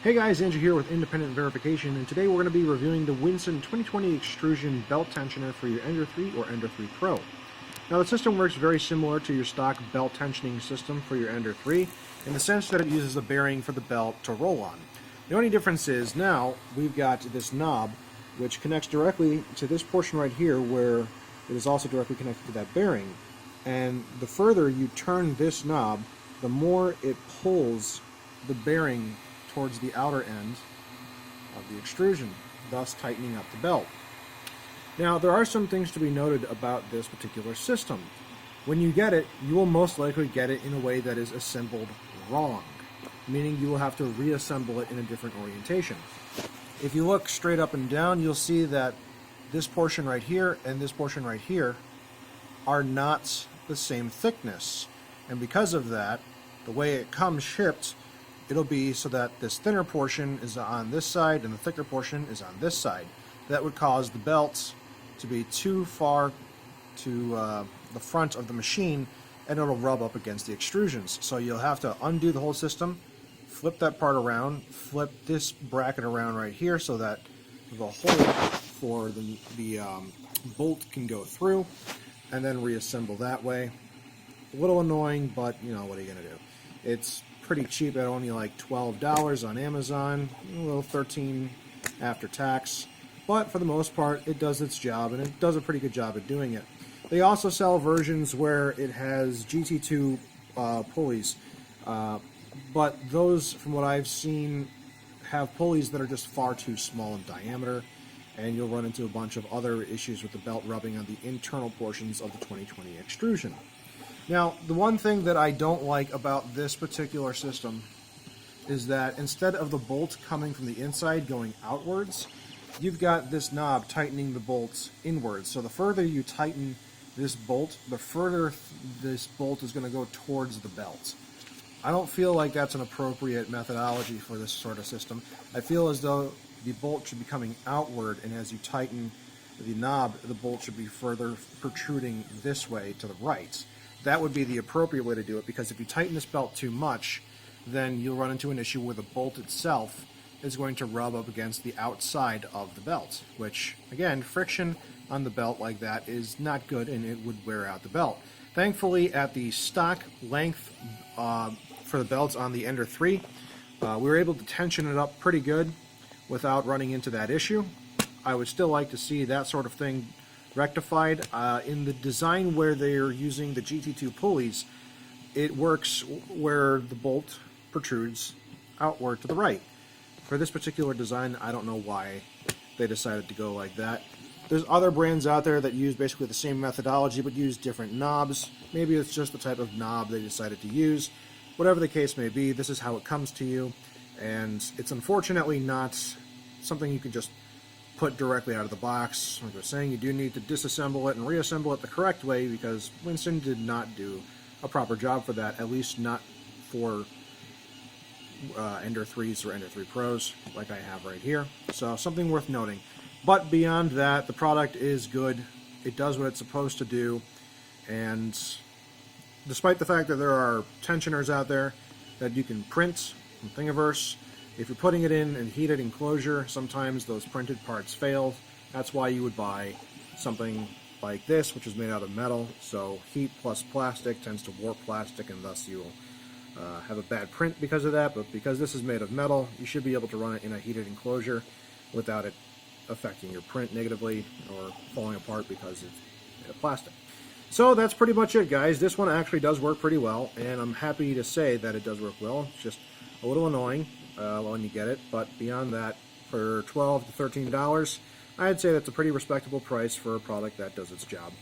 Hey guys, Andrew here with Independent Verification, and today we're going to be reviewing the WINSINN 2020 Extrusion Belt Tensioner for your Ender 3 or Ender 3 Pro. Now the system works very similar to your stock belt tensioning system for your Ender 3 in the sense that it uses a bearing for the belt to roll on. The only difference is now we've got this knob which connects directly to this portion right here where it is also directly connected to that bearing, and the further you turn this knob, the more it pulls the bearing towards the outer end of the extrusion, thus tightening up the belt. Now, there are some things to be noted about this particular system. When you get it, you will most likely get it in a way that is assembled wrong, meaning you will have to reassemble it in a different orientation. If you look straight up and down, you'll see that this portion right here and this portion right here are not the same thickness, and because of that, the way it comes shipped, it'll be so that this thinner portion is on this side and the thicker portion is on this side. That would cause the belts to be too far to the front of the machine, and it'll rub up against the extrusions. So you'll have to undo the whole system, flip that part around, flip this bracket around right here so that the hole for the bolt can go through, and then reassemble that way. A little annoying, but you know, what are you going to do? It's pretty cheap at only like $12 on Amazon, a little $13 after tax, but for the most part it does its job, and it does a pretty good job at doing it. They also sell versions where it has GT2 pulleys, but those, from what I've seen, have pulleys that are just far too small in diameter, and you'll run into a bunch of other issues with the belt rubbing on the internal portions of the 2020 extrusion. Now, the one thing that I don't like about this particular system is that instead of the bolt coming from the inside going outwards, you've got this knob tightening the bolts inwards. So the further you tighten this bolt, the further this bolt is going to go towards the belt. I don't feel like that's an appropriate methodology for this sort of system. I feel as though the bolt should be coming outward, and as you tighten the knob, the bolt should be further protruding this way to the right. That would be the appropriate way to do it, because if you tighten this belt too much, then you'll run into an issue where the bolt itself is going to rub up against the outside of the belt, which, again, friction on the belt like that is not good, and it would wear out the belt. Thankfully, at the stock length for the belts on the Ender 3, we were able to tension it up pretty good without running into that issue. I would still like to see that sort of thing rectified. In the design where they're using the GT2 pulleys, it works where the bolt protrudes outward to the right. For this particular design, I don't know why they decided to go like that. There's other brands out there that use basically the same methodology but use different knobs. Maybe it's just the type of knob they decided to use. Whatever the case may be, this is how it comes to you, and it's unfortunately not something you can just put directly out of the box. Like I was saying, you do need to disassemble it and reassemble it the correct way, because WINSINN did not do a proper job for that, at least not for Ender 3s or Ender 3 Pros like I have right here. So something worth noting. But beyond that, the product is good. It does what it's supposed to do, and despite the fact that there are tensioners out there that you can print from Thingiverse, if you're putting it in a heated enclosure, sometimes those printed parts fail. That's why you would buy something like this, which is made out of metal. So heat plus plastic tends to warp plastic, and thus you'll have a bad print because of that. But because this is made of metal, you should be able to run it in a heated enclosure without it affecting your print negatively or falling apart because it's made of plastic. So that's pretty much it, guys. This one actually does work pretty well, and I'm happy to say that it does work well. It's just a little annoying when you get it, but beyond that, for $12 to $13, I'd say that's a pretty respectable price for a product that does its job.